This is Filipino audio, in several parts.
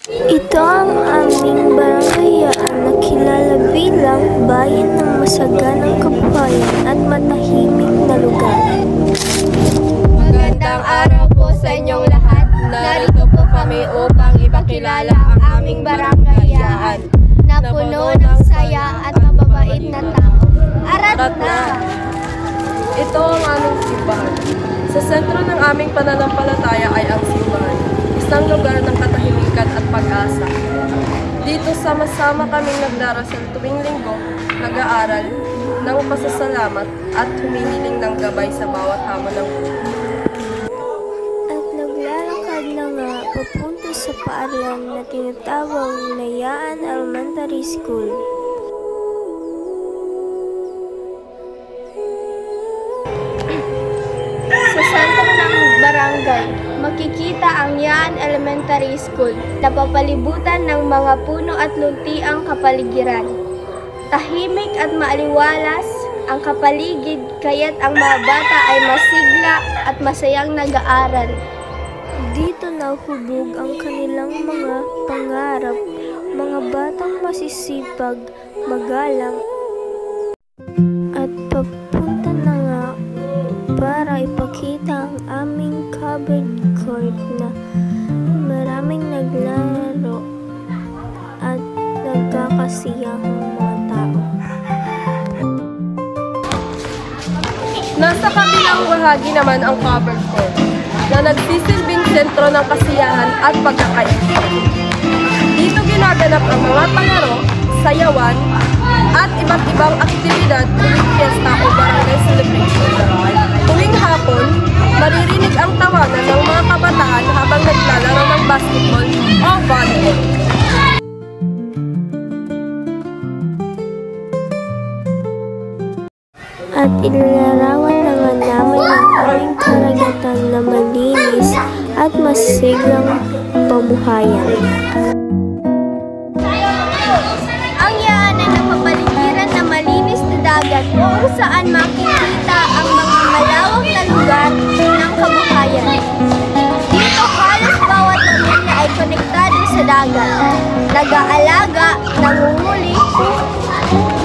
Ito ang aming barangayaan na kilala bilang bayan ng masaganang kabuhayan at matahimik na lugar. Magandang araw po sa inyong lahat. Narito po kami upang ipakilala ang aming barangayaan na puno ng saya at mababait na tao. Arat na! Ito ang aming simbahan. Sa sentro ng aming pananampalataya ay ang simbahan, isang lugar ng katahimikan at pag-asa. Dito sama-sama kaming nagdarasal tuwing linggo, nag-aaral, ng pasasalamat at humihiling ng gabay sa bawat hamon ng buhay. At naglalakad na nga papunta sa paaralan na tinatawag na Yaan Elementary School. Sa sentro ng barangay, makikita ang Yaan Elementary School na papalibutan ng mga puno at luntiang kapaligiran. Tahimik at maaliwalas ang kapaligid, kaya't ang mga bata ay masigla at masayang nag-aaral. Dito nahuhubog ang kanilang mga pangarap, mga batang masisipag, magalang, at papunta na nga para ipakita ang aming covered court na maraming naglalaro at nagkakasiyahang mga tao. Nasa kabilang bahagi naman ang covered court na nagsisilbing sentro ng kasiyahan at pagkakaisa. Dito ginaganap ang mga palaro, sayawan, at iba't ibang aktibidad tuwing fiesta o barangay celebration. Tuwing hapon, maririnig ang tawanan ng mga kabataan habang naglalaro ng basketball o volleyball. At ilalarawan na nga namin ang aming karagatan na malinis at masiglang pabuhayan. Ang Yaan ay napapaligiran na malinis na dagat kung saan makikita ang mga malawak na lugar ng kabuhayan. Dito halos bawat pamilya ay konektado sa dagat, nag-aalaga, nangunguli,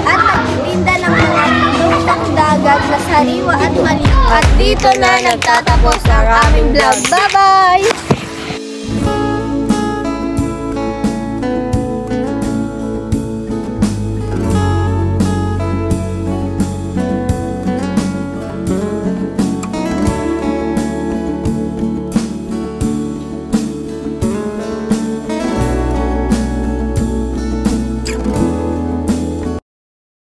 at nagtitinda ng mga produktong dagat na sariwa at maliit. At dito na nagtatapos ang aming vlog. Bye-bye!